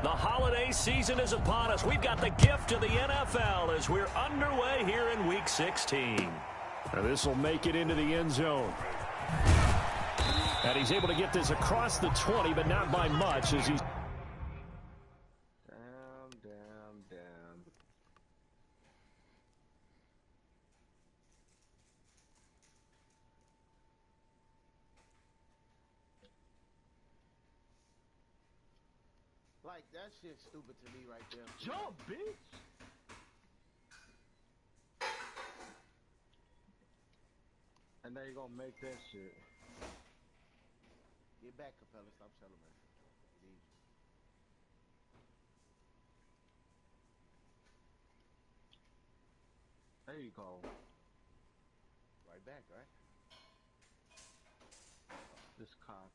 The holiday season is upon us. We've got the gift of the NFL as we're underway here in Week 16. Now this will make it into the end zone. And he's able to get this across the 20, but not by much as he's... Damn. Like, that shit's stupid to me right there. Jump, bitch! And now you're gonna make that shit. Get back, Capella. Stop celebrating. Leave. There you go. Right back, right? This cock.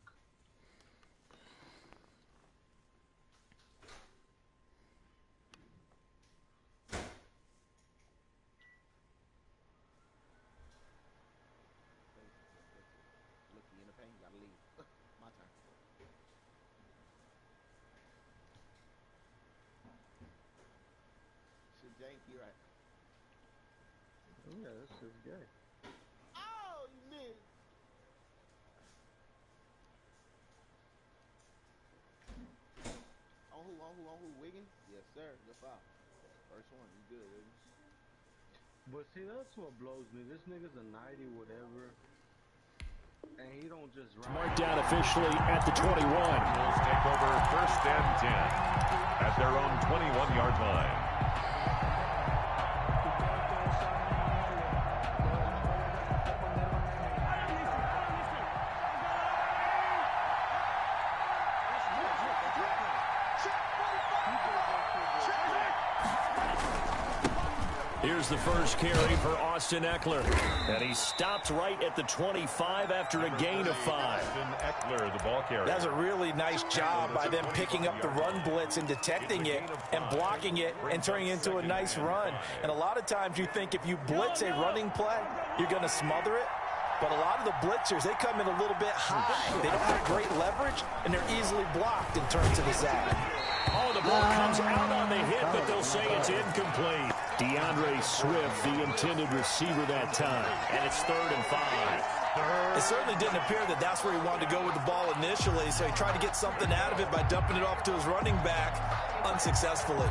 Look, you in the pain, you gotta leave. My turn. Shit janky, right? Yeah, this is gay. Oh, you missed. On who? Wiggins? Yes, sir. Good foul. First one, you good, baby. But see, that's what blows me. This nigga's a 90 whatever. And he don't just run. Marked down officially at the 21. Bulls take over 1st and 10 at their own 21-yard line. Here's the first carry for Austin Eckler. And he stopped right at the 25 after a gain of 5. Austin Eckler, the ball carrier. That's a really nice job by them picking up the run blitz and detecting it and blocking it and turning it into a nice run. And a lot of times you think if you blitz a running play, you're going to smother it. But a lot of the blitzers, they come in a little bit high. They don't have great leverage, and they're easily blocked in terms of the zag. Oh, the ball comes out on the hit, but they'll say it's incomplete. DeAndre Swift, the intended receiver that time. And it's 3rd and 5. It certainly didn't appear that that's where he wanted to go with the ball initially, so he tried to get something out of it by dumping it off to his running back unsuccessfully.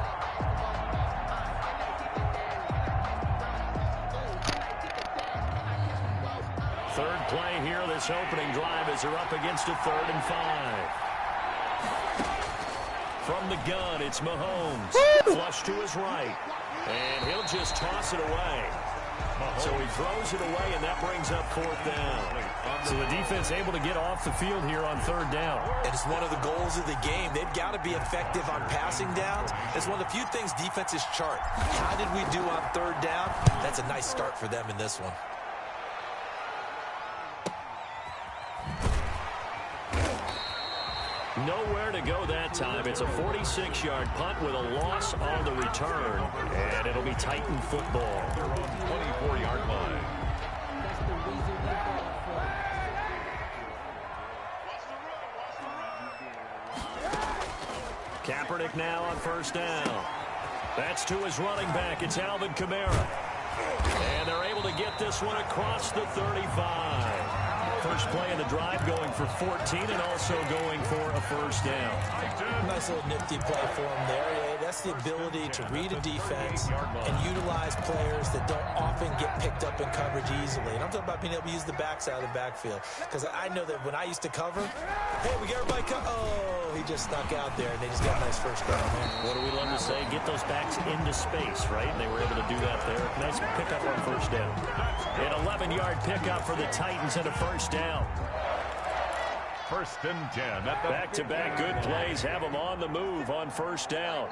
Third play here, this opening drive as they're up against a 3rd and 5. From the gun, it's Mahomes. Flush to his right. And he'll just toss it away. So he throws it away, and that brings up 4th down. So the defense able to get off the field here on 3rd down. And it's one of the goals of the game. They've got to be effective on passing downs. It's one of the few things defenses chart. How did we do on 3rd down? That's a nice start for them in this one. Nowhere to go that time. It's a 46-yard punt with a loss on the return. And it'll be Titan football. Their own 24-yard line. Kaepernick now on 1st down. That's to his running back. It's Alvin Kamara. And they're able to get this one across the 35. First play of the drive going for 14 and also going for a 1st down. Nice little nifty play for him there. Yeah, that's the ability to read a defense and utilize players that don't often get picked up in coverage easily. And I'm talking about being able to use the backside of the backfield. Because I know that when I used to cover, hey, we got everybody oh, he just snuck out there, and they just got a nice 1st down. What do we love to say? Get those backs into space, right? And they were able to do that there. Nice pickup on 1st down. An 11-yard pickup for the Titans and a 1st down. 1st and 10. Back-to-back good plays have them on the move on 1st down.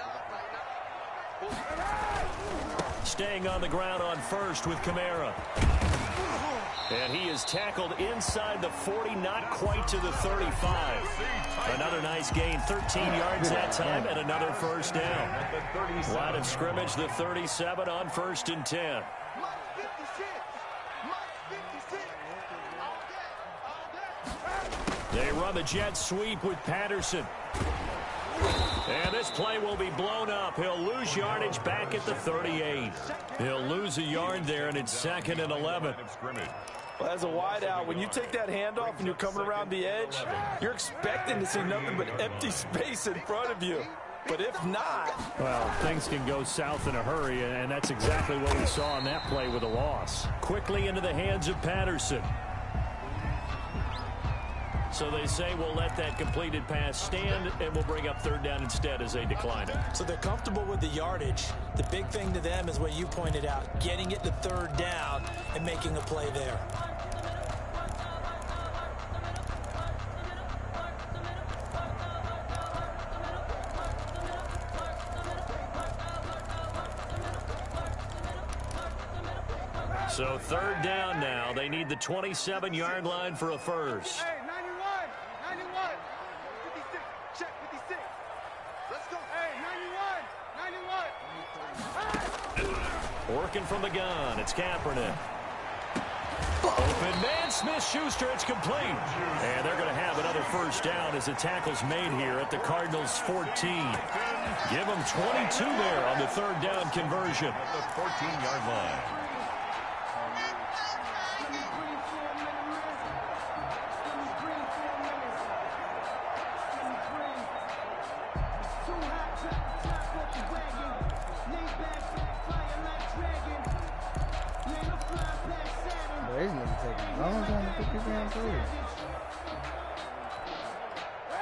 Staying on the ground on 1st with Kamara. And he is tackled inside the 40, not quite to the 35. Another nice gain, 13 yards that time, and another 1st down. Line of scrimmage, the 37 on 1st and 10. They run the jet sweep with Patterson. And this play will be blown up. He'll lose yardage back at the 38. He'll lose a yard there, and it's 2nd and 11. Well, as a wideout, when you take that handoff and you're coming around the edge, you're expecting to see nothing but empty space in front of you. But if not... Well, things can go south in a hurry, and that's exactly what we saw on that play with a loss. Quickly into the hands of Patterson. So they say we'll let that completed pass stand, and we'll bring up 3rd down instead as they decline it. So they're comfortable with the yardage. The big thing to them is what you pointed out, getting it to 3rd down and making a play there. So 3rd down now. They need the 27-yard line for a first. Hey, 91. 56. Check 56. Let's go. Hey, 91. Working from the gun. It's Kaepernick. Open man, Smith-Schuster. It's complete. And they're going to have another first down as the tackle's made here at the Cardinals' 14. Give them 22 there on the 3rd down conversion. At the 14-yard line.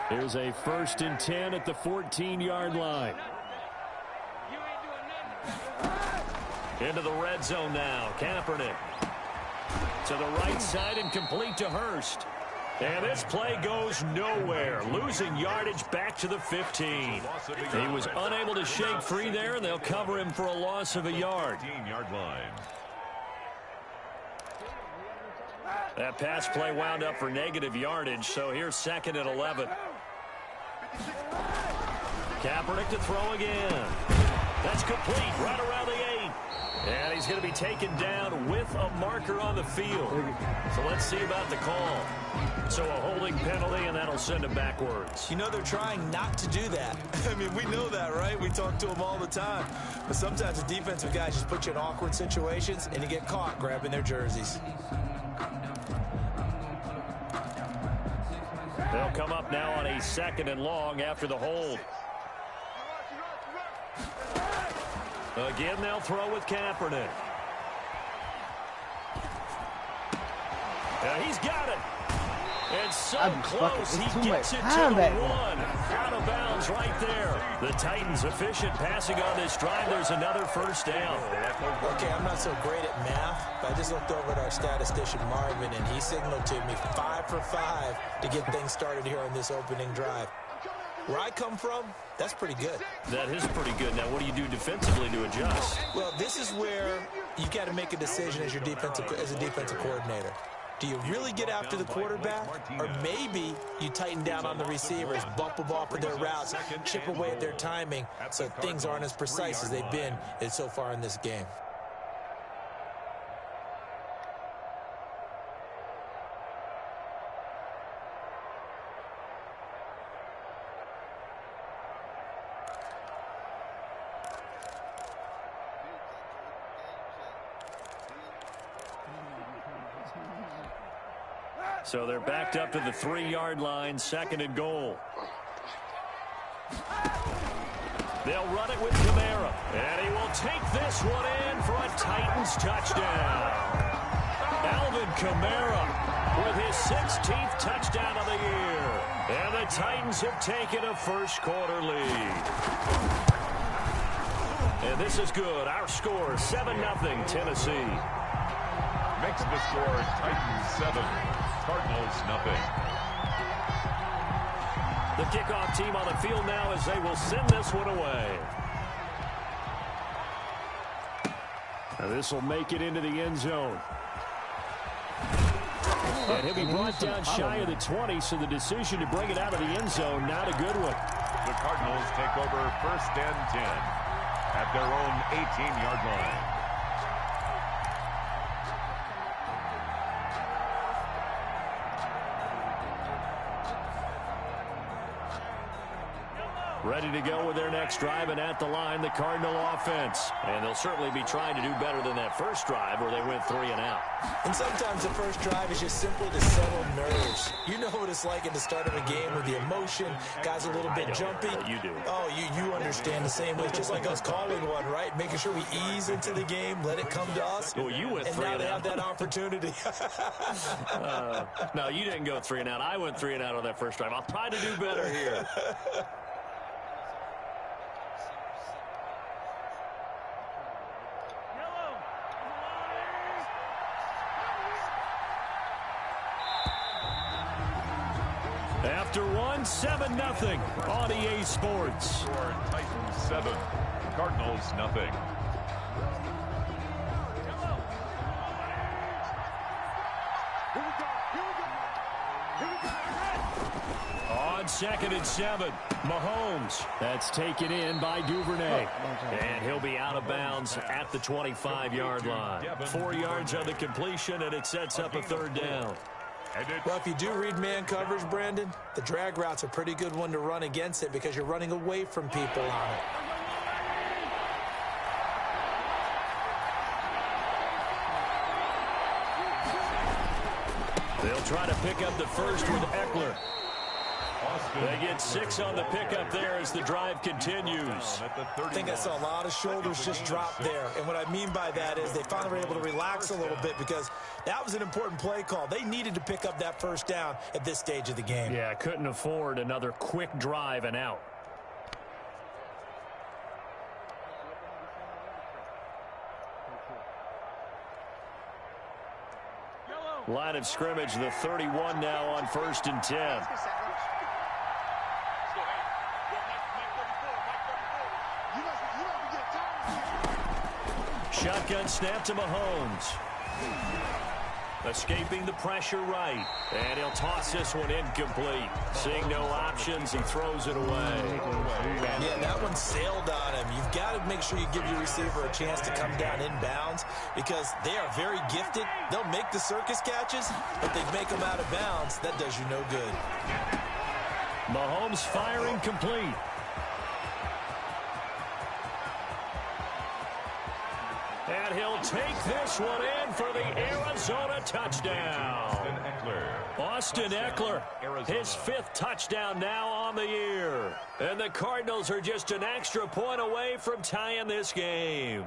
Here's a 1st and 10 at the 14-yard line. Into the red zone now. Kaepernick to the right side and complete to Hurst. And this play goes nowhere. Losing yardage back to the 15. He was unable to shake free there, and they'll cover him for a loss of a yard. 15-yard line. That pass play wound up for negative yardage, so here's 2nd and 11. Kaepernick to throw again. That's complete right around the 8. And he's going to be taken down with a marker on the field. So let's see about the call. So a holding penalty, and that'll send him backwards. You know they're trying not to do that. I mean, we know that, right? We talk to them all the time. But sometimes the defensive guys just put you in awkward situations, and you get caught grabbing their jerseys. They'll come up now on a 2nd and long after the hold. Again, they'll throw with Kaepernick. He's got it. It's so close. He gets it to the 1. Out of bounds right there. The Titans efficient passing on this drive. There's another first down. Okay, I'm not so great at math, but I just looked over at our statistician, Marvin, and he signaled to me 5 for 5 to get things started here on this opening drive. Where I come from, that's pretty good. That is pretty good. Now, what do you do defensively to adjust? Well, this is where you've got to make a decision as a defensive coordinator. Do you really get after the quarterback, or maybe you tighten down on the receivers, bump them off of their routes, chip away at their timing so things aren't as precise as they've been so far in this game? So they're backed up to the 3-yard line, 2nd and goal. They'll run it with Kamara, and he will take this one in for a Titans touchdown. Alvin Kamara with his 16th touchdown of the year. And the Titans have taken a first-quarter lead. And this is good. Our score, 7-0 Tennessee. Makes the score Titans 7, Cardinals 0. The kickoff team on the field now as they will send this one away. Now this will make it into the end zone. And he'll be brought down shy of the 20, so the decision to bring it out of the end zone, not a good one. The Cardinals take over 1st and 10 at their own 18-yard line. Ready to go with their next drive, and at the line, the Cardinal offense. And they'll certainly be trying to do better than that first drive where they went 3 and out. And sometimes the first drive is just simply to settle nerves. You know what it's like at the start of a game with the emotion, guys a little bit jumpy. You do. Oh, you understand the same way. It's just like us calling one, right? Making sure we ease into the game, let it come to us. Well, you went 3 and out. And now they have that opportunity. No, you didn't go 3 and out. I went 3 and out on that first drive. I'll try to do better here. After 7-0 on EA Sports. Score Titans 7, Cardinals nothing. On 2nd and 7, Mahomes. That's taken in by Duvernay. And he'll be out of bounds at the 25-yard line. 4 yards on the completion, and it sets up a 3rd down. Well, if you do read man coverage, Brandon, the drag route's a pretty good one to run against it because you're running away from people on it. They'll try to pick up the first with Eckler. They get 6 on the pickup there as the drive continues. I think I saw a lot of shoulders just drop there. And what I mean by that is they finally were able to relax a little bit because that was an important play call. They needed to pick up that first down at this stage of the game. Yeah, couldn't afford another quick drive and out. Line of scrimmage, the 31 now on 1st and 10. Shotgun snap to Mahomes. Escaping the pressure right. And he'll toss this one incomplete. Seeing no options, he throws it away. Yeah, that one sailed on him. You've got to make sure you give your receiver a chance to come down inbounds because they are very gifted. They'll make the circus catches, but they make them out of bounds. That does you no good. Mahomes firing complete. And he'll take this one in for the Arizona touchdown. Austin Eckler, his 5th touchdown now on the year. And the Cardinals are just an extra point away from tying this game.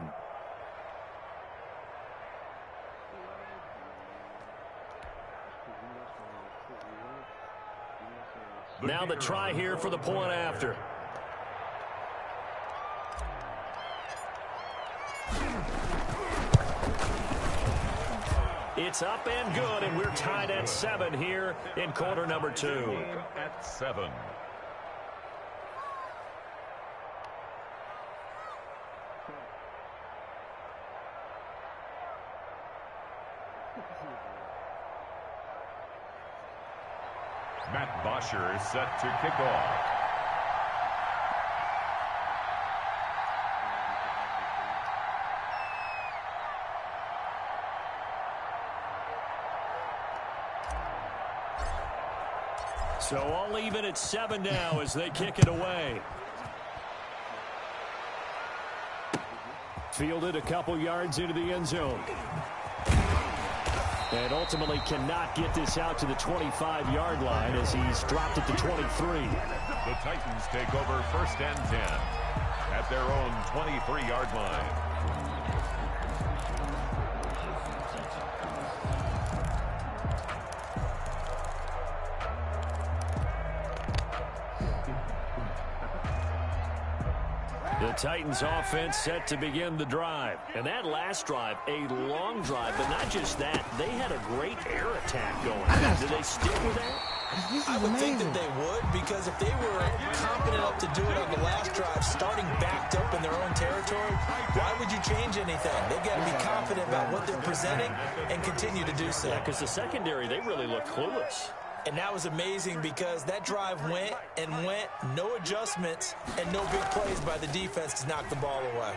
Now the try here for the point after. It's up and good, and we're tied at 7 here in quarter number 2. At 7. Matt Bosher is set to kick off. So all even at 7 now as they kick it away. Fielded a couple yards into the end zone. And ultimately cannot get this out to the 25-yard line as he's dropped it to 23. The Titans take over 1st and 10 at their own 23-yard line. The Titans offense set to begin the drive. And that last drive, a long drive, but not just that, they had a great air attack going. Do they stick with that? I would think that they would because if they were confident enough to do it on the last drive, starting backed up in their own territory, why would you change anything? They've got to be confident about what they're presenting and continue to do so. Yeah, because the secondary, they really look clueless. And that was amazing because that drive went and went, no adjustments, and no big plays by the defense to knock the ball away.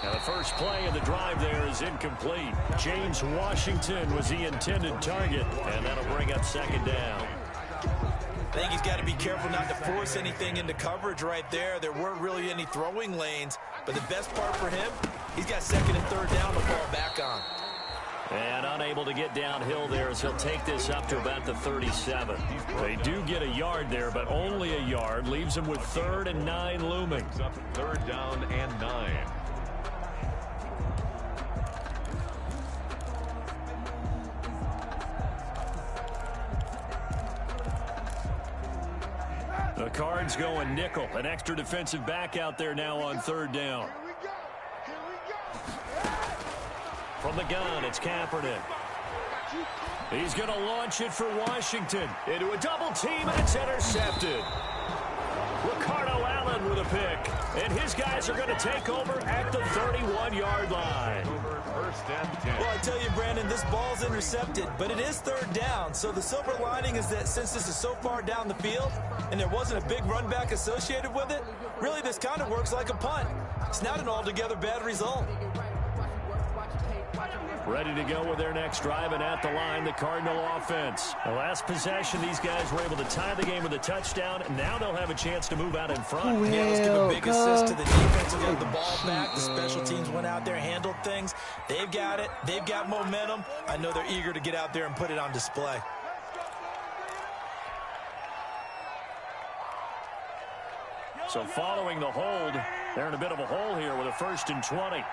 Now the first play of the drive there is incomplete. James Washington was the intended target, and that'll bring up 2nd down. I think he's got to be careful not to force anything into coverage right there. There weren't really any throwing lanes, but the best part for him, he's got second and third down to fall back on. And unable to get downhill there as he'll take this up to about the 37. They do get a yard there, but only a yard. Leaves him with 3rd and 9 looming. Up 3rd down and 9. The Cards going nickel. An extra defensive back out there now on 3rd down. From the gun, it's Kaepernick. He's going to launch it for Washington. Into a double team, and it's intercepted. Ricardo Allen with a pick. And his guys are going to take over at the 31-yard line. Well, I tell you, Brandon, this ball's intercepted, but it is 3rd down. So the silver lining is that since this is so far down the field and there wasn't a big run back associated with it, really this kind of works like a punt. It's not an altogether bad result. Ready to go with their next drive, and at the line, the Cardinal offense. The last possession, these guys were able to tie the game with a touchdown, and now they'll have a chance to move out in front. Yeah, let's give a big assist to the defense who got the ball back. The special teams went out there, handled things. They've got it. They've got momentum. I know they're eager to get out there and put it on display. So following the hold, they're in a bit of a hole here with a 1st and 20.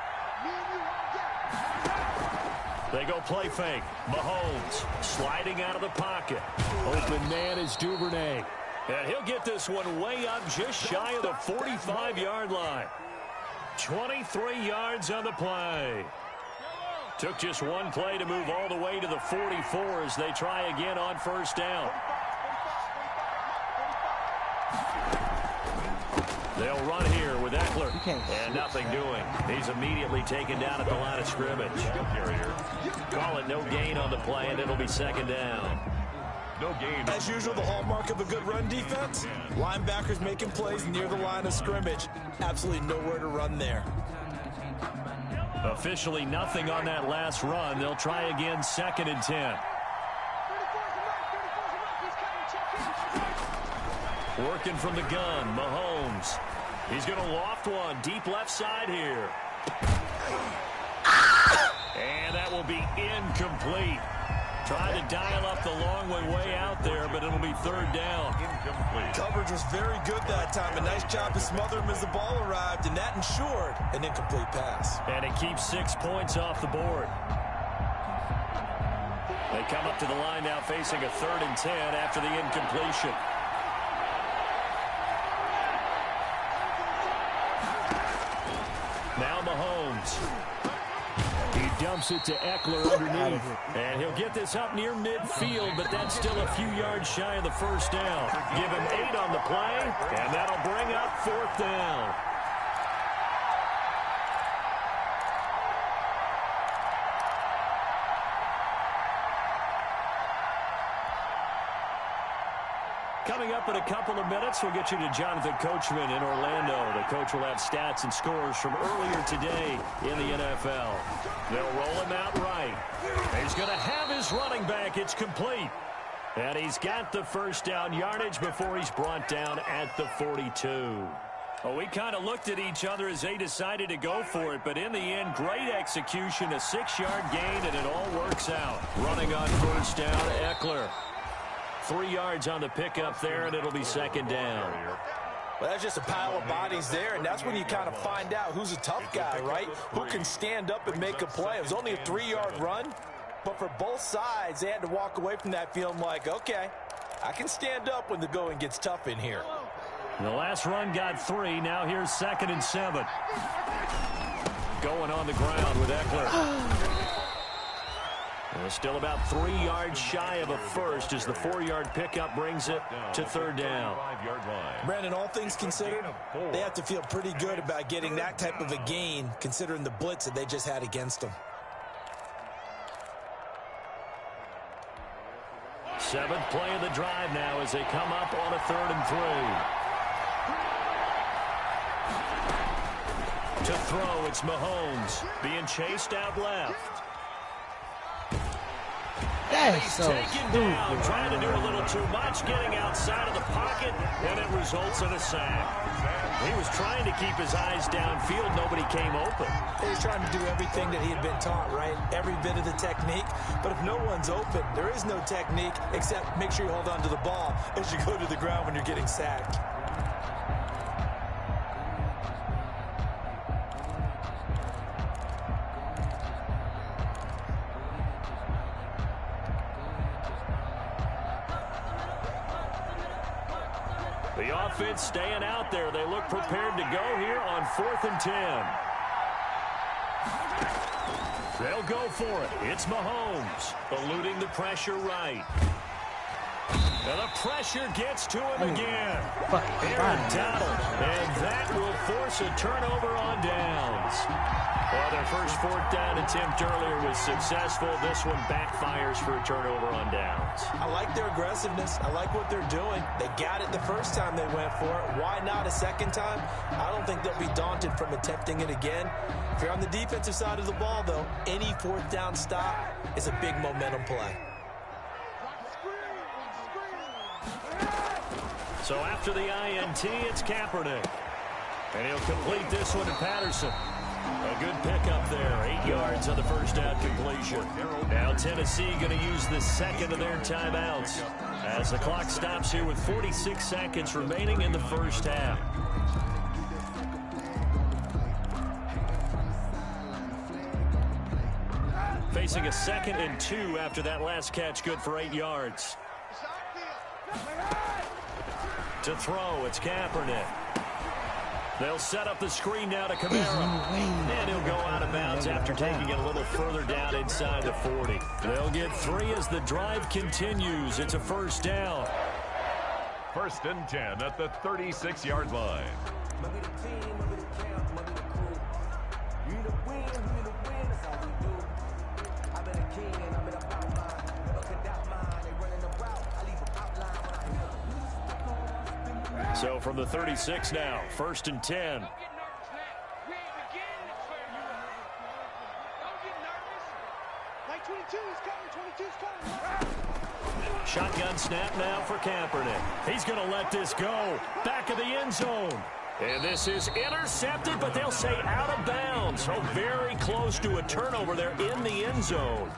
They go play fake. Mahomes sliding out of the pocket. Open man is Duvernay. And he'll get this one way up just shy of the 45-yard line. 23 yards on the play. Took just one play to move all the way to the 44 as they try again on 1st down. They'll run here with Eckler. And nothing doing. He's immediately taken down at the line of scrimmage. Call it no gain on the play, and it'll be 2nd down. No gain. As usual, the hallmark of a good run defense, linebackers making plays near the line of scrimmage. Absolutely nowhere to run there. Officially nothing on that last run. They'll try again 2nd and 10. Working from the gun, Mahomes. He's going to loft one deep left side here. And that will be incomplete. Trying to dial up the long way out there, but it'll be 3rd down. Incomplete. Coverage was very good that time. A nice job to smother him as the ball arrived, and that ensured an incomplete pass. And it keeps 6 points off the board. They come up to the line now facing a 3rd and 10 after the incompletion. Now Mahomes. He dumps it to Eckler underneath. And he'll get this up near midfield, but that's still a few yards shy of the 1st down. Give him 8 on the play, and that'll bring up 4th down. Coming up in a couple of minutes, we'll get you to Jonathan Coachman in Orlando. The coach will have stats and scores from earlier today in the NFL. They'll roll him out right. He's going to have his running back. It's complete. And he's got the 1st down yardage before he's brought down at the 42. Well, we kind of looked at each other as they decided to go for it, but in the end, great execution, a 6-yard gain, and it all works out. Running on 1st down, Eckler. 3 yards on the pickup there, and it'll be 2nd down. Well, that's just a pile of bodies there, and that's when you kind of find out who's a tough guy, right? Who can stand up and make a play. It was only a 3-yard run, but for both sides, they had to walk away from that feeling like, okay, I can stand up when the going gets tough in here. The last run got 3. Now here's 2nd and 7. Going on the ground with Eckler. Still about 3 yards shy of a first as the 4-yard pickup brings it to 3rd down. Brandon, all things considered, they have to feel pretty good about getting that type of a gain considering the blitz that they just had against them. 7th play of the drive now as they come up on a 3rd and 3. To throw, it's Mahomes being chased out left. He's taken down, trying to do a little too much, getting outside of the pocket, and it results in a sack. He was trying to keep his eyes downfield. Nobody came open. He was trying to do everything that he had been taught, right? Every bit of the technique. But if no one's open, there is no technique except make sure you hold on to the ball as you go to the ground when you're getting sacked. The offense staying out there. They look prepared to go here on 4th and 10. They'll go for it. It's Mahomes eluding the pressure right. And the pressure gets to him again. Aaron Donald. And that will force a turnover on downs. Well, their first 4th down attempt earlier was successful. This one backfires for a turnover on downs. I like their aggressiveness. I like what they're doing. They got it the first time they went for it. Why not a second time? I don't think they'll be daunted from attempting it again. If you're on the defensive side of the ball, though, any 4th down stop is a big momentum play. So after the INT, it's Kaepernick. And he'll complete this one to Patterson. A good pickup there. 8 yards on the first down completion. Now Tennessee going to use the second of their timeouts as the clock stops here with 46 seconds remaining in the first half. Facing a 2nd and 2 after that last catch, good for 8 yards. To throw, it's Kaepernick. They'll set up the screen now to Kamara. And he'll go out of bounds after taking it a little further down inside the 40. They'll get 3 as the drive continues. It's a first down. 1st and 10 at the 36-yard line. So from the 36 now, 1st and 10. Shotgun snap now for Kaepernick. He's going to let this go. Back of the end zone. And this is intercepted, but they'll say out of bounds. So very close to a turnover there in the end zone.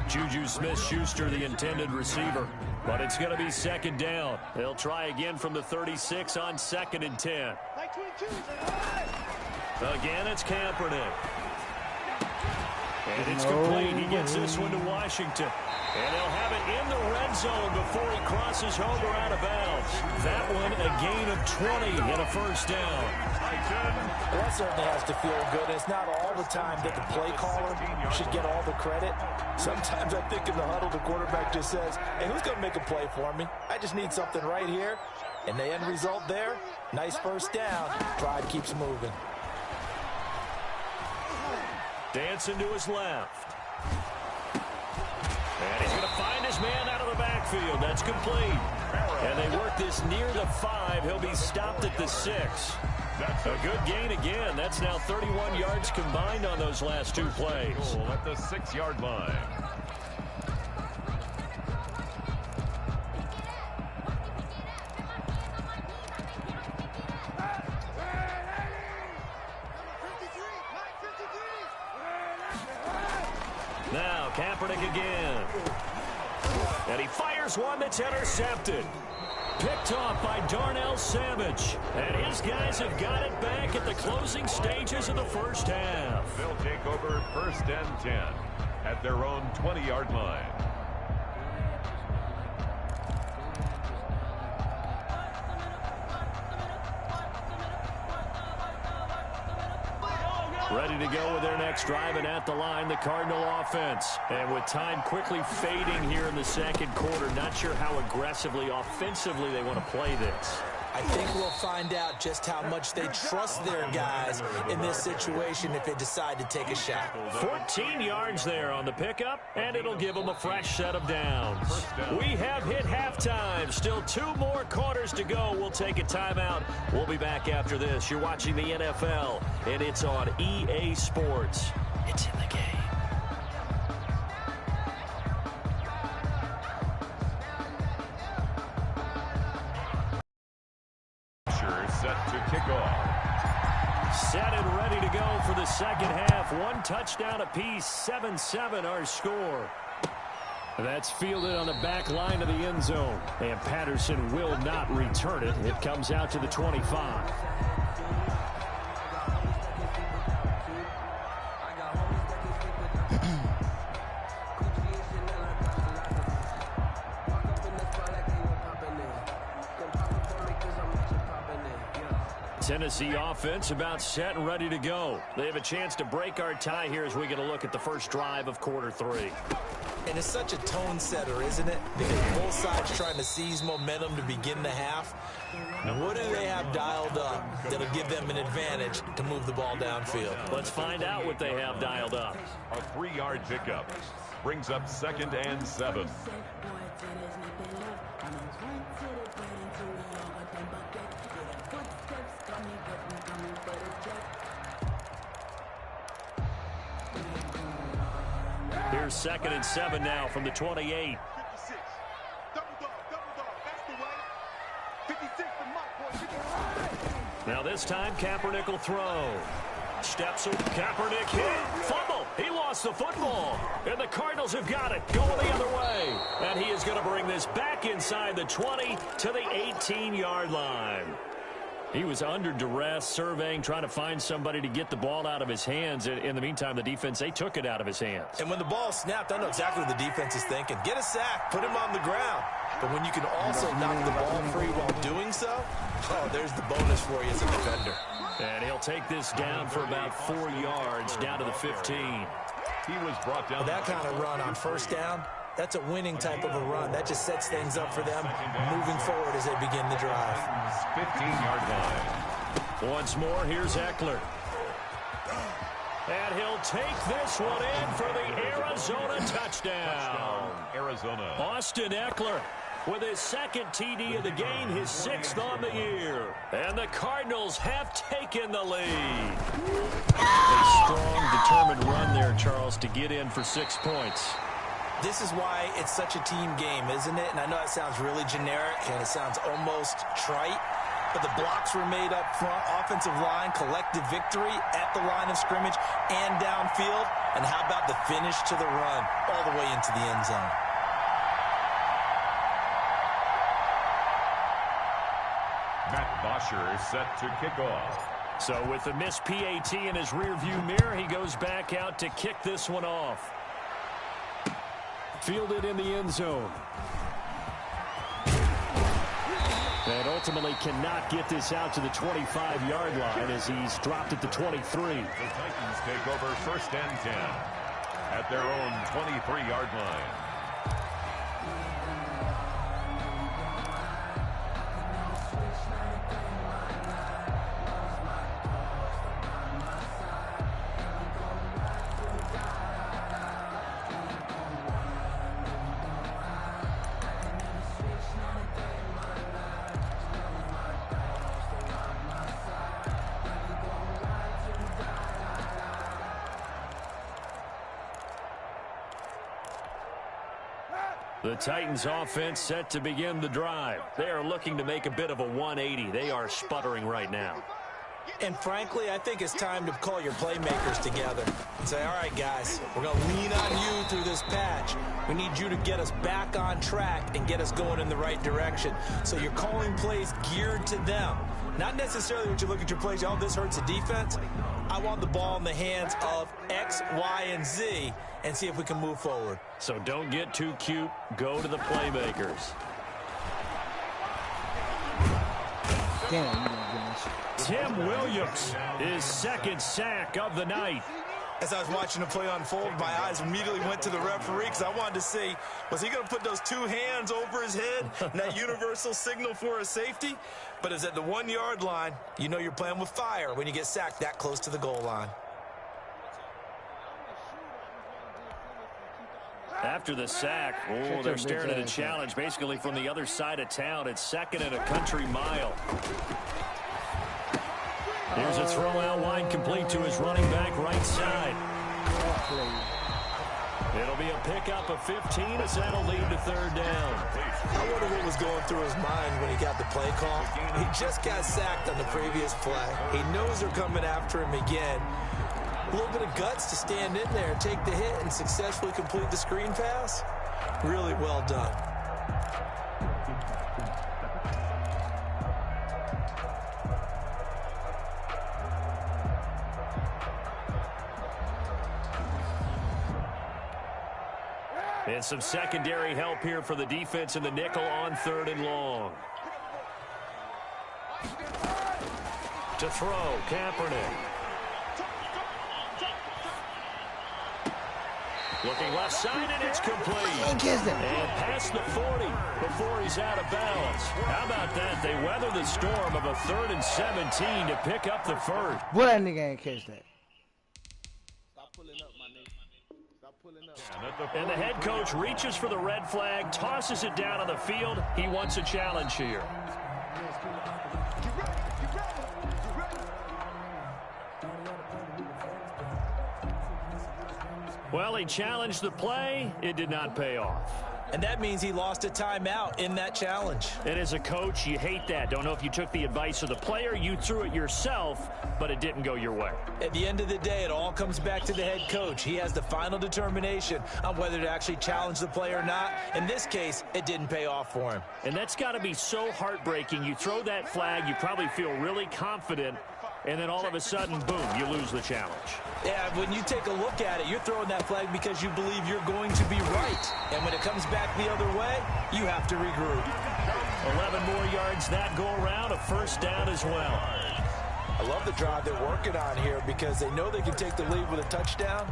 Juju Smith-Schuster, the intended receiver. But it's going to be 2nd down. They'll try again from the 36 on 2nd and 10. Again, it's Kaepernick. And it's complete. He gets this one to Washington. And they'll have it in the red zone before he crosses over out of bounds. That one a gain of 20 and a first down. Well, that certainly has to feel good. It's not all the time that the play caller should get all the credit. Sometimes I think in the huddle, the quarterback just says, hey, who's going to make a play for me? I just need something right here. And the end result there, nice first down. Drive keeps moving. Dancing to his left. And he's going to find his man out of the backfield. That's complete. And they work this near the 5. He'll be stopped at the 6. That's a good gain again. That's now 31 yards combined on those last 2 plays. At the 6-yard line. Now Kaepernick again. And he fires one that's intercepted. Picked off by Darnell Savage. And his guys have got it back at the closing stages of the first half. They'll take over 1st and 10 at their own 20-yard line. Ready to go with their next drive, and at the line, the Cardinal offense. And with time quickly fading here in the 2nd quarter, not sure how aggressively, offensively they want to play this. I think we'll find out just how much they trust their guys in this situation if they decide to take a shot. 14 yards there on the pickup, and it'll give them a fresh set of downs. We have hit halftime. Still 2 more quarters to go. We'll take a timeout. We'll be back after this. You're watching the NFL, and it's on EA Sports. It's in the game. go for the second half. One touchdown apiece, 7-7 our score. That's fielded on the back line of the end zone. And Patterson will not return it. It comes out to the 25. Tennessee offense about set and ready to go. They have a chance to break our tie here as we get a look at the first drive of quarter 3. And it's such a tone setter, isn't it? Because both sides trying to seize momentum to begin the half. Now, what do they have dialed up that'll give them an advantage to move the ball downfield? Let's find out what they have dialed up. A 3-yard pickup brings up 2nd and 7. Here's 2nd and 7 now from the 28. 56. Double dog, that's the way. 56 for Mike, boy. Now this time, Kaepernick will throw. Steps, Kaepernick hit, fumble. He lost the football. And the Cardinals have got it, going the other way. And he is going to bring this back inside the 20 to the 18-yard line. He was under duress, surveying, trying to find somebody to get the ball out of his hands. In the meantime, the defense, they took it out of his hands. And when the ball snapped, I know exactly what the defense is thinking. Get a sack, put him on the ground. But when you can also knock the ball free while doing so, oh, there's the bonus for you as a defender. And he'll take this down for about 4 yards, down to the 15. He was brought down. That kind of run on first down, that's a winning type of a run. That just sets things up for them moving forward as they begin the drive. 15-yard line. Once more, here's Eckler. And he'll take this one in for the Arizona touchdown. Arizona. Austin Eckler with his 2nd TD of the game, his 6th on the year. And the Cardinals have taken the lead. A strong, determined run there, Charles, to get in for 6 points. This is why it's such a team game, isn't it? And I know it sounds really generic and it sounds almost trite, but the blocks were made up front, offensive line, collective victory at the line of scrimmage and downfield. And how about the finish to the run all the way into the end zone? Matt Bosher is set to kick off. So with the missed PAT in his rearview mirror, he goes back out to kick this one off. Fielded in the end zone. And ultimately cannot get this out to the 25-yard line as he's dropped at the 23. The Titans take over 1st and 10 at their own 23-yard line. The Titans offense set to begin the drive. They are looking to make a bit of a 180. They are sputtering right now. And frankly, I think it's time to call your playmakers together and say, all right, guys, we're going to lean on you through this patch. We need you to get us back on track and get us going in the right direction. So you're calling plays geared to them. Not necessarily what you look at your plays, oh, this hurts the defense. I want the ball in the hands of X, Y, and Z and see if we can move forward. So don't get too cute. Go to the playmakers. Tim Williams, his 2nd sack of the night. As I was watching the play unfold, my eyes immediately went to the referee because I wanted to see, was he going to put those 2 hands over his head and that universal signal for a safety? But it's at the 1-yard line. You know you're playing with fire when you get sacked that close to the goal line. After the sack, oh, they're staring at a challenge basically from the other side of town. It's 2nd and a country mile. Here's a throw out wide complete to his running back right side. It'll be a pickup of 15 as that'll lead to third down. I wonder what was going through his mind when he got the play call. He just got sacked on the previous play. He knows they're coming after him again. A little bit of guts to stand in there, take the hit, and successfully complete the screen pass. Really well done. And some secondary help here for the defense in the nickel on 3rd and long. To throw, Kaepernick. Looking left side, and it's complete. And past the 40 before he's out of bounds. How about that? They weather the storm of a 3rd and 17 to pick up the first. Boy, that nigga ain't catch that. Stop pulling up, my nigga. Stop pulling up. And the head coach reaches for the red flag, tosses it down on the field. He wants a challenge here. Well, he challenged the play. It did not pay off. And that means he lost a timeout in that challenge. And as a coach, you hate that. Don't know if you took the advice of the player. You threw it yourself, but it didn't go your way. At the end of the day, it all comes back to the head coach. He has the final determination on whether to actually challenge the play or not. In this case, it didn't pay off for him. And that's got to be so heartbreaking. You throw that flag, you probably feel really confident, and then all of a sudden, boom, you lose the challenge. Yeah, when you take a look at it, you're throwing that flag because you believe you're going to be right. And when it comes back the other way, you have to regroup. 11 more yards that go around, a first down as well. I love the drive they're working on here because they know they can take the lead with a touchdown.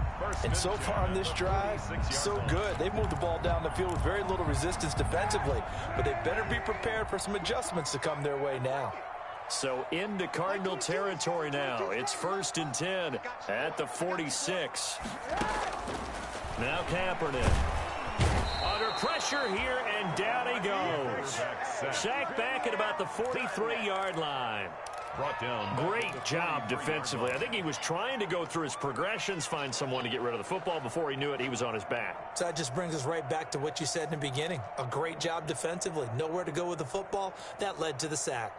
And so far on this drive, so good. They've moved the ball down the field with very little resistance defensively. But they better be prepared for some adjustments to come their way now. So into Cardinal territory now. It's 1st and 10 at the 46. Now Kaepernick. Under pressure here, and down he goes. Sacked back at about the 43-yard line. Brought down. Great job defensively. I think he was trying to go through his progressions, find someone to get rid of the football. Before he knew it, he was on his back. So that just brings us right back to what you said in the beginning. A great job defensively. Nowhere to go with the football. That led to the sack.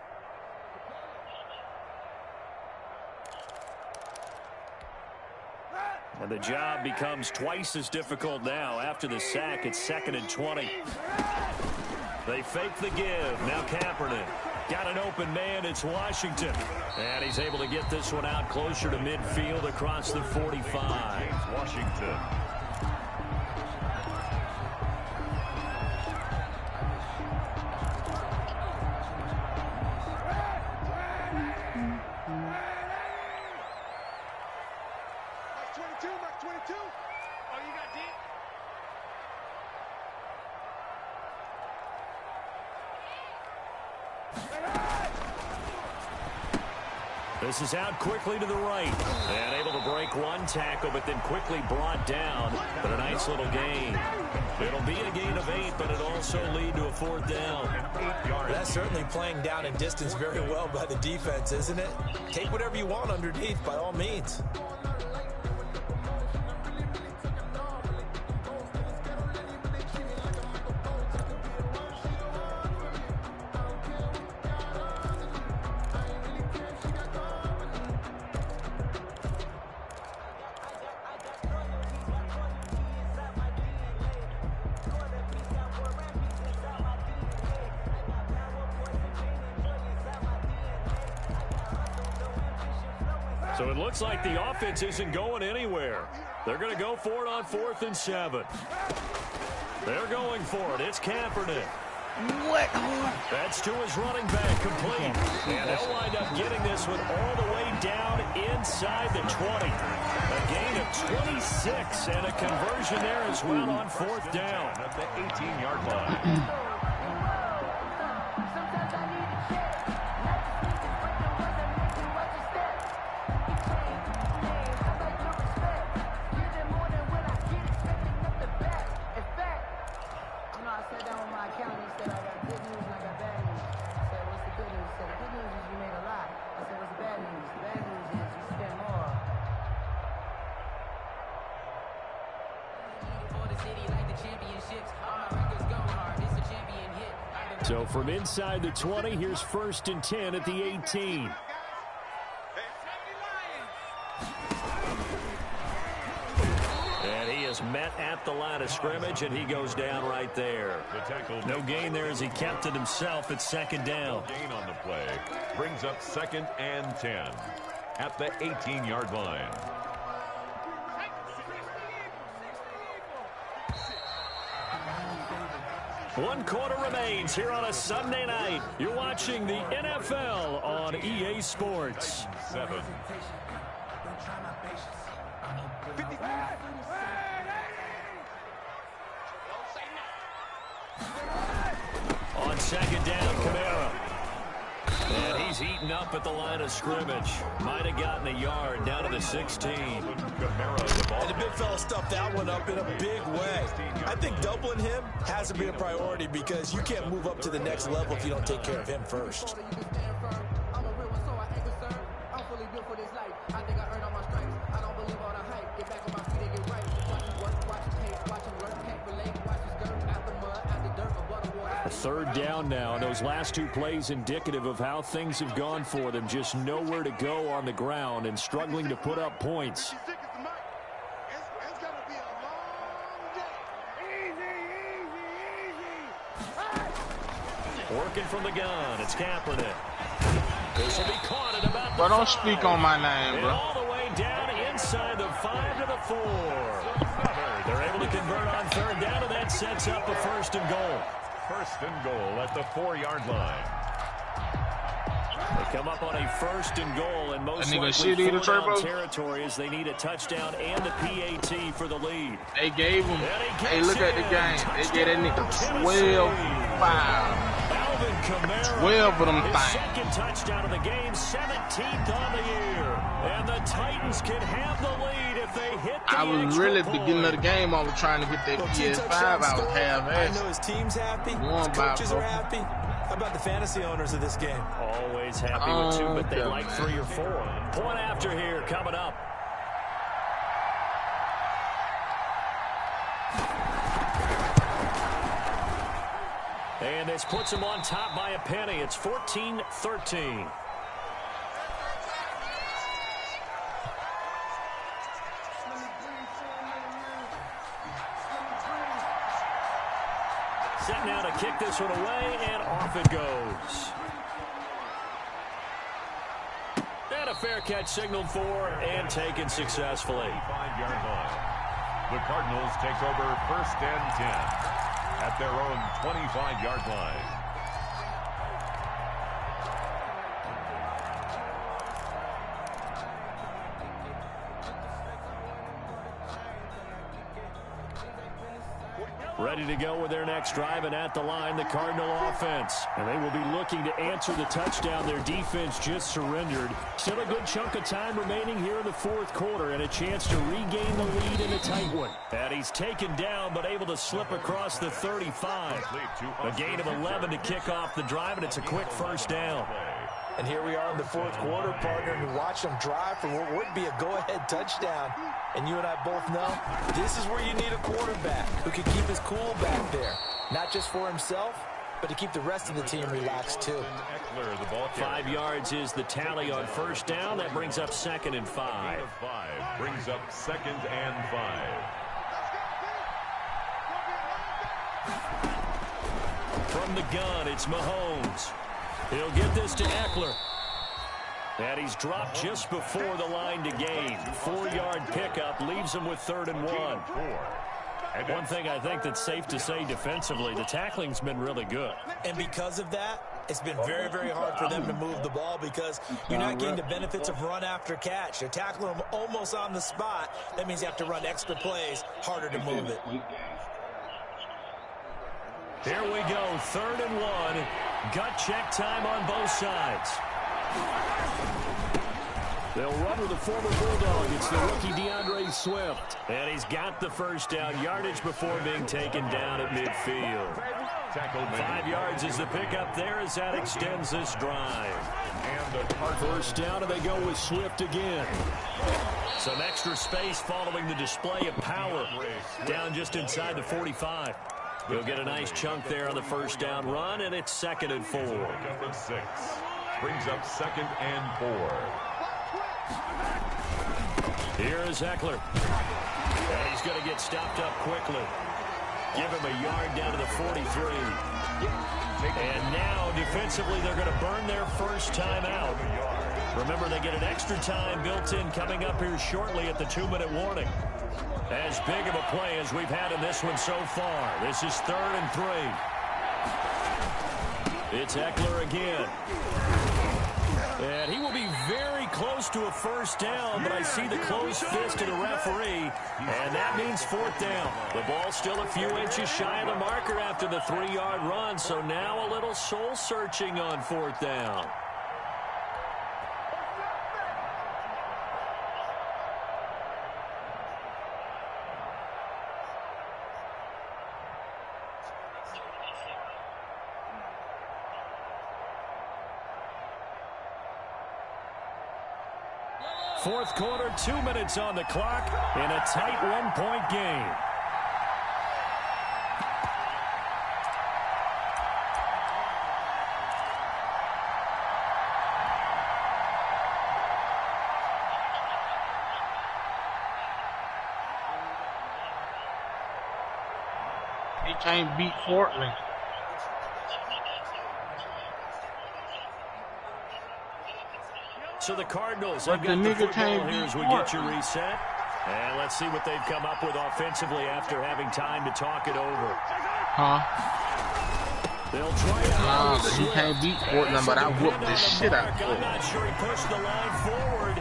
And the job becomes twice as difficult now. After the sack, it's 2nd and 20. They fake the give. Now Kaepernick. Got an open man. It's Washington. And he's able to get this one out closer to midfield across the 45. Washington. This is out quickly to the right. And able to break one tackle, but then quickly brought down. But a nice little gain. It'll be a gain of 8, but it'll also lead to a 4th down. That's certainly playing down in distance very well by the defense, isn't it? Take whatever you want underneath, by all means. So it looks like the offense isn't going anywhere. They're going to go for it on 4th and 7. They're going for it. It's Kaepernick. What? That's to his running back, complete. And they'll wind up getting this one all the way down inside the 20. A gain of 26 and a conversion there as well on 4th down. At the 18-yard line. So from inside the 20, here's 1st and 10 at the 18. And he is met at the line of scrimmage, and he goes down right there. No gain there as he kept it himself at 2nd down. Gain on the play brings up 2nd and 10 at the 18-yard line. One quarter remains here on a Sunday night. You're watching the NFL on EA Sports. 7. On 2nd down, Kamara. And he's eaten up at the line of scrimmage. Might have gotten a yard down to the 16. And the big fella stuffed that one up in a big way. I think doubling him hasn't been a priority because you can't move up to the next level if you don't take care of him first. Third down now. Those last 2 plays indicative of how things have gone for them. Just nowhere to go on the ground and struggling to put up points. Working from the gun. It's Kaepernick. This will be caught at about the Bro, don't 5. speak on my name, bro. And all the way down inside the 5 to the 4. They're able to convert on 3rd down, and that sets up a 1st and goal. 1st and goal at the 4-yard line. They come up on a 1st and goal, and most That nigga likely CD, 4-down territory as they need a touchdown and a PAT for the lead. They gave him. Hey, look at the game. They gave that nigga 12-5. Alvin Kamara, 12 of them his things. 2nd touchdown of the game, 17th on the year. And the Titans can have the lead if they hit the I was really beginning of the game. I was trying to get that PS5. I was I know half-assed. his team's happy. One His by coaches four. are happy. How about the fantasy owners of this game? Always happy with 2, but they yeah, like man. 3 or 4. Point after here coming up. And this puts him on top by a penny. It's 14-13. Set now to kick this one away, and off it goes. And a fair catch signaled for and taken successfully. 5-yard line. The Cardinals take over 1st and 10 at their own 25-yard line. Ready to go with their next drive, and at the line, the Cardinal offense. And they will be looking to answer the touchdown their defense just surrendered. Still a good chunk of time remaining here in the 4th quarter, and a chance to regain the lead in a tight one. And he's taken down, but able to slip across the 35. A gain of 11 to kick off the drive, and it's a quick 1st down. And here we are in the 4th quarter, partner, and we watch them drive for what would be a go-ahead touchdown. And you and I both know this is where you need a quarterback who can keep his cool back there. Not just for himself, but to keep the rest of the team relaxed, too. 5 yards is the tally on 1st down. That brings up 2nd and 5. Brings up 2nd and 5. From the gun, it's Mahomes. He'll get this to Eckler. And he's dropped just before the line to gain. 4-yard pickup leaves him with 3rd and 1. And one thing I think that's safe to say defensively, the tackling's been really good. And because of that, it's been very, very hard for them to move the ball because you're not getting the benefits of run after catch. You're tackling them almost on the spot. That means you have to run extra plays, harder to move it. Here we go, 3rd and 1. Gut check time on both sides. They'll run with the former Bulldog. It's the rookie DeAndre Swift. And he's got the 1st down yardage before being taken down at midfield. 5 yards is the pickup there as that extends this drive. And the 1st down, and they go with Swift again. Some extra space following the display of power. Down just inside the 45. He'll get a nice chunk there on the first down run, and it's 2nd and 4. Pickup of 6. Brings up 2nd and 4. Here is Eckler. And he's going to get stopped up quickly. Give him a yard down to the 43. And now, defensively, they're going to burn their first time out. Remember, they get an extra time built in coming up here shortly at the 2-minute warning. As big of a play as we've had in this one so far. This is 3rd and 3. It's Eckler again. And he will be very close to a first down, but I see the closed fist of the referee, and that means 4th down. The ball's still a few inches shy of the marker after the 3-yard run, so now a little soul-searching on 4th down. Fourth quarter, 2 minutes on the clock in a tight 1-point game. He can't beat Portland. So the Cardinals, But they've the got the nigga football can't here beat as we get you reset. And let's see what they've come up with offensively after having time to talk it over. Huh? They'll try to Nah, but he can't beat Portland, but I whooped the shit out of I'm Portland. not sure he pushed the line forward.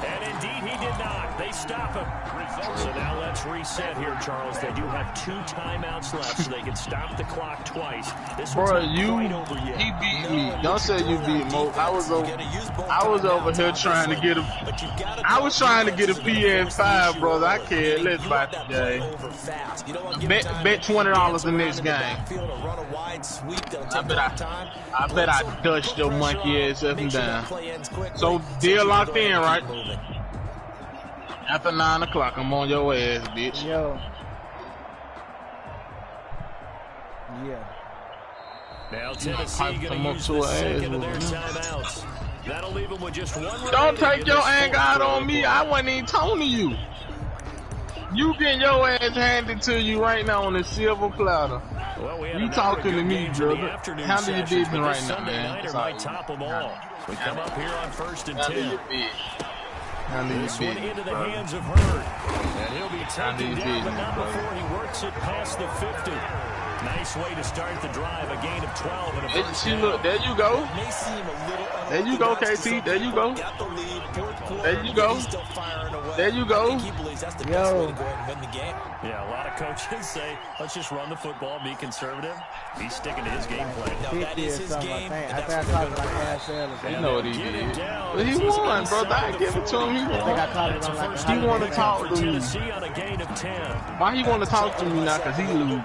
And indeed he did not. They stop him. So now let's reset here, Charles. They do have 2 timeouts left, so they can stop the clock twice. This one's Bro, not quite over yet. he beat me. Don't say you beat Mo. I was over here trying to get a. I was trying to get a PS5, brother. I can't. Let's buy the game. Bet $20 the next game. I bet I dust your monkey ass up and down. So deal locked in, right? After 9 o'clock, I'm on your ass, bitch. Yo. Yeah. Now Tennessee going to use the second of their timeouts. That'll leave them with just 1 remaining. Don't take your anger out on me. I wasn't even talking to you. You getting your ass handed to you right now on a silver platter. Well, You talking to me, brother. Handle your business right now, Sunday man. nighter might top them all. We come up here on 1st and 10. This one into the hands of Hurd. And he'll be taken down, but not before he works it past the 50. Nice way to start the drive. A gain of 12 and a first down. Look, there you go. There you go, KT. There you go. There you go. There you go. Yo. Yeah, a lot of coaches say, let's just run the football, be conservative. He's sticking to his game plan. That is his game. I think I caught it on half sale. You know what he did. But he won, brother. I give it to him. He I think I caught it on like He want to talk to me. Tennessee on a gain of 10. Why he want to talk to me now? Because he lose.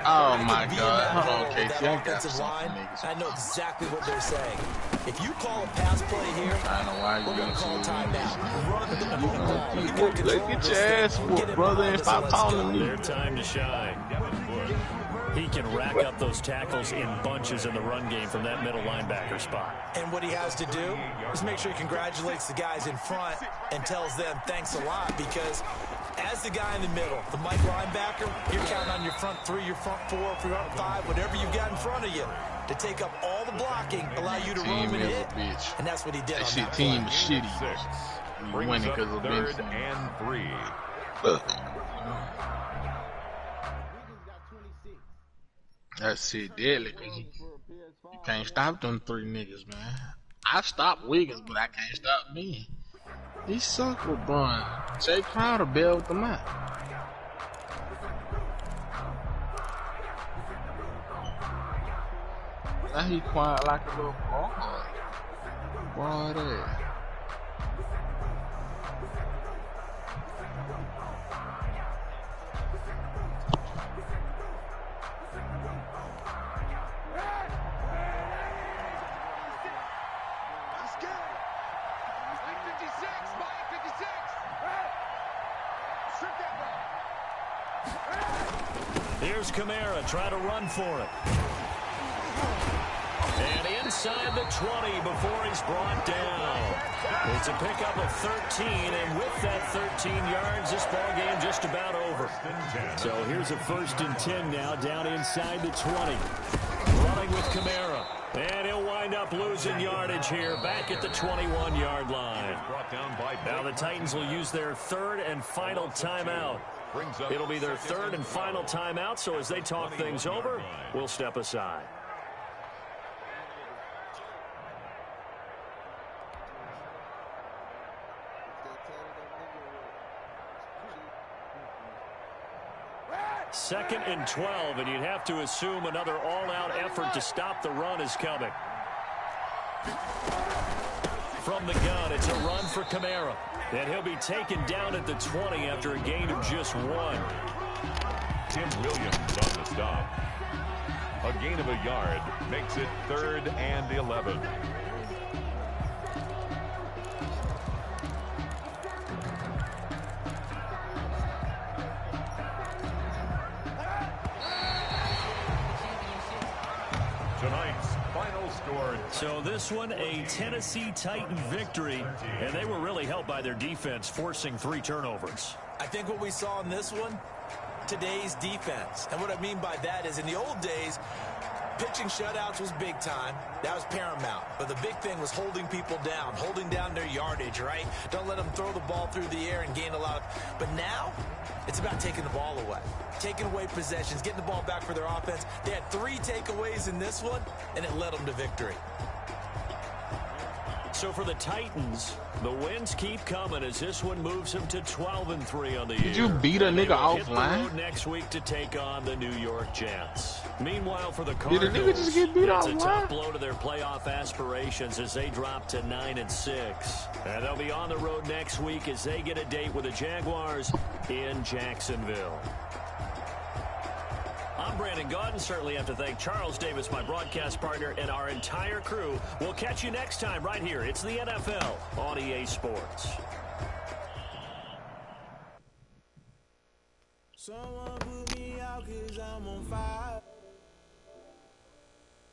Oh, my God. Hold on, KT. I got something, niggas. I know exactly what they're saying. If you call a pass play here, I don't know why you we're going to call timeout. Run the Let's get your ass whooped, brother, and stop calling me. Their time to shine. He can rack up those tackles in bunches in the run game from that middle linebacker spot. And what he has to do is make sure he congratulates the guys in front and tells them thanks a lot, because as the guy in the middle, the Mike linebacker, you're counting on your front 3, your front 4, your front 5, whatever you've got in front of you to take up all the blocking, allow you to roam and hit. And that's what he did on that team play. is shitty. We're winning because of 3rd and 3. That's it, deadly. You can't stop them 3 niggas, man. I stopped Wiggins, but I can't stop me. He suck with Brian. Jay Crowder bailed them out. Now he quiet like a little boy. Boy, there. Here's Kamara trying to run for it. And inside the 20 before he's brought down. It's a pickup of 13, and with that 13 yards, this ball game just about over. So here's a 1st and 10 now, down inside the 20. Running with Kamara. And he'll wind up losing yardage here, back at the 21-yard line. Now the Titans will use their 3rd and final timeout. It'll be their 3rd and final timeout, so as they talk things over, we'll step aside. Second and 12, and you'd have to assume another all-out effort to stop the run is coming. From the gun, it's a run for Kamara. And he'll be taken down at the 20 after a gain of just 1. Tim Williams on the stop. A gain of a yard makes it 3rd and 11. Tonight's final score. So this one, a Tennessee Titan victory, and they were really helped by their defense, forcing 3 turnovers. I think what we saw in this one, today's defense. And what I mean by that is in the old days, pitching shutouts was big time. That was paramount. But the big thing was holding people down, holding down their yardage, right? Don't let them throw the ball through the air and gain a lot of... But now, it's about taking the ball away. Taking away possessions, getting the ball back for their offense. They had 3 takeaways in this one, and it led them to victory. So for the Titans, the wins keep coming as this one moves them to 12-3 on the year. Did you beat a nigga offline? Next week to take on the New York Jets. Meanwhile, for the Did a Cardinals, nigga just get beat it's a offline? tough blow to their playoff aspirations as they drop to 9-6. And they'll be on the road next week as they get a date with the Jaguars in Jacksonville. I'm Brandon Gaudin. Certainly have to thank Charles Davis, my broadcast partner, and our entire crew. We'll catch you next time right here. It's the NFL on EA Sports. Someone put me out 'cause I'm on fire.